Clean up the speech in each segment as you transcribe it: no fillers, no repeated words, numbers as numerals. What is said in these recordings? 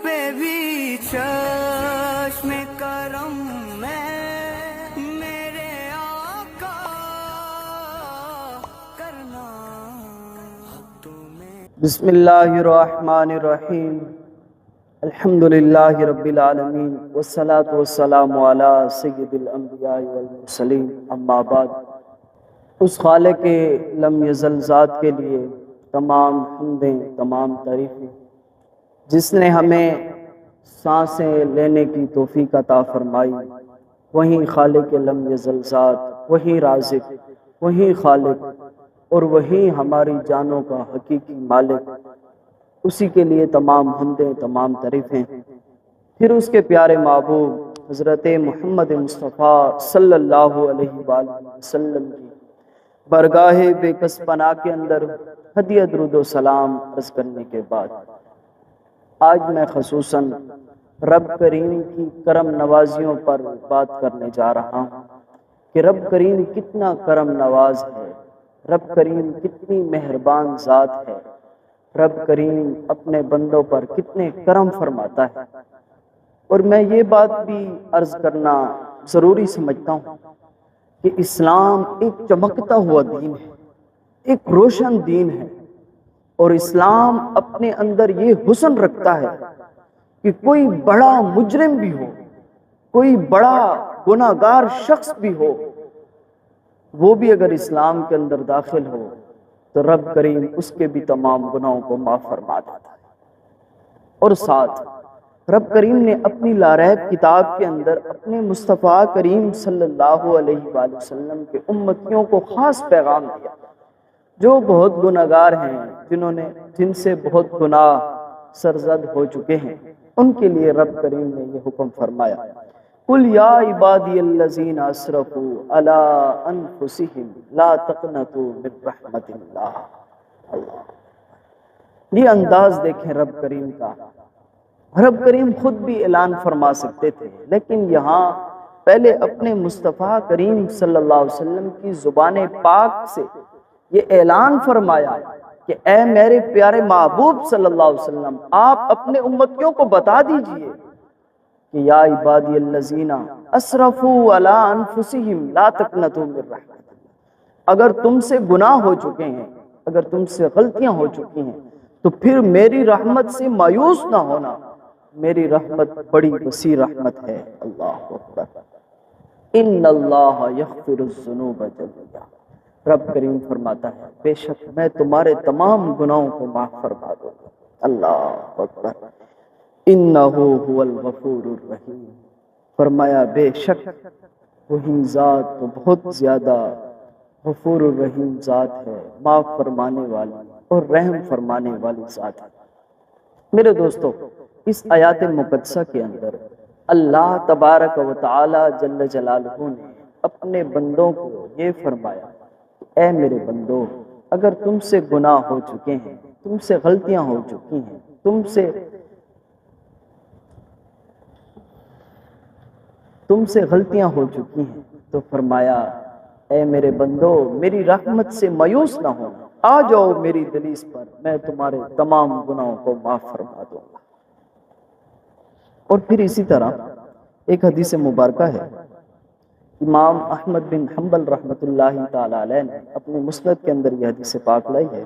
پہ بھی چشم کرم میں میرے آقا کرنا تمہیں۔ بسم اللہ الرحمن الرحیم، الحمدللہ رب العالمین، والصلاة والسلام علی سید الانبیاء والمرسلین، اما بعد۔ اس خالق لم یزل ذات کے لیے تمام حمدیں، تمام تعریفیں، جس نے ہمیں سانسیں لینے کی توفیق عطا فرمائی۔ وہی خالق لم یزل ذات، وہی رازق، وہی خالق اور وہی ہماری جانوں کا حقیقی مالک، اسی کے لیے تمام حمدیں، تمام تعریفیں۔ پھر اس کے پیارے محبوب حضرت محمد مصطفیٰ صلی اللہ علیہ وآلہ وسلم کی برگاہ بے کس پناہ کے اندر ہدیہ درود و سلام عرض کرنے کے بعد، آج میں خصوصاً رب کریم کی کرم نوازیوں پر بات کرنے جا رہا ہوں کہ رب کریم کتنا کرم نواز ہے، رب کریم کتنی مہربان ذات ہے، رب کریم اپنے بندوں پر کتنے کرم فرماتا ہے۔ اور میں یہ بات بھی عرض کرنا ضروری سمجھتا ہوں کہ اسلام ایک چمکتا ہوا دین ہے، ایک روشن دین ہے، اور اسلام اپنے اندر یہ حسن رکھتا ہے کہ کوئی بڑا مجرم بھی ہو، کوئی بڑا گناہگار شخص بھی ہو، وہ بھی اگر اسلام کے اندر داخل ہو تو رب کریم اس کے بھی تمام گناہوں کو معاف فرما دیتا ہے۔ اور ساتھ رب کریم نے اپنی لاریب کتاب کے اندر اپنے مصطفیٰ کریم صلی اللہ علیہ وآلہ وسلم کے امتیوں کو خاص پیغام دیا، جو بہت گناہگار ہیں، جن سے بہت گناہ سرزد ہو چکے ہیں، ان کے لیے رب کریم نے یہ حکم فرمایا، قُلْ يَا عِبَادِيَ الَّذِينَ أَسْرَفُوا عَلَىٰ أَنفُسِهِمْ لَا تَقْنَطُوا مِن رَحْمَةِ اللَّهِ۔ یہ انداز دیکھیں رب کریم کا۔ رب کریم خود بھی اعلان فرما سکتے تھے، لیکن یہاں پہلے اپنے مصطفیٰ کریم صلی اللہ علیہ وسلم کی زبان پاک سے یہ اعلان فرمایا کہ اے میرے پیارے محبوب صلی اللہ علیہ وسلم، آپ اپنے امتیوں کو بتا دیجئے کہ یا عبادی الذین اسرفوا علی انفسہم لا تقنطوا من رحمۃ اللہ۔ اگر تم سے گناہ ہو چکے ہیں، اگر تم سے غلطیاں ہو چکی ہیں، تو پھر میری رحمت سے مایوس نہ ہونا، میری رحمت بڑی وسیع رحمت ہے۔ اللہ اکبر۔ ان اللہ یغفر الذنوب جميعا۔ رب کریم فرماتا ہے بے شک میں تمہارے تمام گناہوں کو معاف فرما دوں گا۔ اللہ اکبر۔ انہ هو الغفور الرحیم۔ فرمایا بے شک وہی ذات تو بہت زیادہ غفور الرحیم ذات ہے، معاف فرمانے والی اور رحم فرمانے والی ذات ہے۔ میرے دوستو، اس آیات مقدسہ کے اندر اللہ تبارک و تعالی جل جلالہ نے اپنے بندوں کو یہ فرمایا کہ اے میرے بندو، اگر تم سے گناہ ہو چکے ہیں، تم سے غلطیاں ہو چکی ہیں، تم سے غلطیاں ہو چکی ہیں، تو فرمایا اے میرے بندو میری رحمت سے مایوس نہ ہو، آ جاؤ میری دلیس پر، میں تمہارے تمام گناہوں کو معاف فرما دوں گا۔ اور پھر اسی طرح ایک حدیث مبارکہ ہے، امام احمد بن حنبل رحمۃ اللہ تعالی علیہ نے اپنے مسند کے اندر یہ حدیث پاک لائی ہے،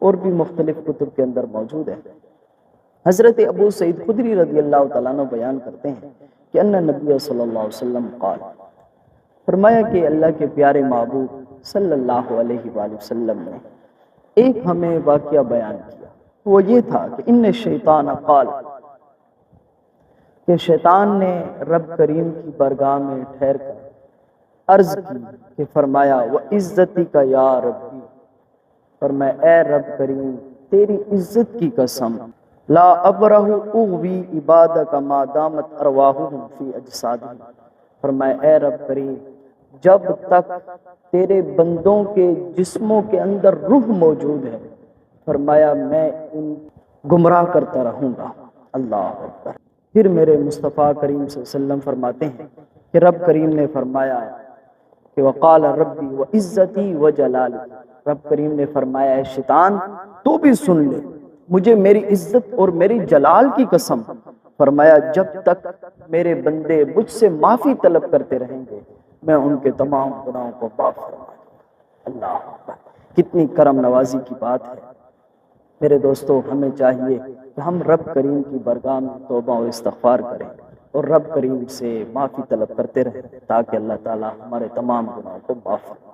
اور بھی مختلف کتب کے اندر موجود ہے۔ حضرت ابو سعید خدری رضی اللہ تعالیٰ عنہ بیان کرتے ہیں کہ ان نبی صلی اللہ علیہ وسلم قال، فرمایا کہ اللہ کے پیارے محبوب صلی اللہ علیہ وآلہ وسلم نے ایک ہمیں واقعہ بیان کیا، وہ یہ تھا کہ ان شیطان قال، کہ شیطان نے رب کریم کی برگاہ میں ٹھہر کر عرض کی کہ فرمایا وَعِزَّتِكَ یا ربی، فرمایا اے رب کریم تیری عزت کی قسم، لا ابرہ اغوی عبادک ما دامت ارواحہم فی اجسادہم، فرمایا اے رب کریم جب تک تیرے بندوں کے جسموں کے اندر روح موجود ہے، فرمایا میں ان گمراہ کرتا رہوں گا۔ اللہ اکبر۔ پھر میرے مصطفیٰ کریم صلی اللہ علیہ وسلم فرماتے ہیں کہ رب کریم نے فرمایا کہ وقال ربی وعزتی وجلالی، رب کریم نے فرمایا اے شیطان تو بھی سن لے، مجھے میری عزت اور میری جلال کی قسم، فرمایا جب تک میرے بندے مجھ سے معافی طلب کرتے رہیں گے میں ان کے تمام گناہوں کو معاف فرما دوں گا۔ اللہ اکبر، کتنی کرم نوازی کی بات ہے۔ میرے دوستو، ہمیں چاہیے کہ ہم رب کریم کی بارگاہ میں توبہ اور استغفار کریں اور رب کریم سے معافی طلب کرتے رہیں تاکہ اللہ تعالی ہمارے تمام گناہوں کو معاف فرمائے۔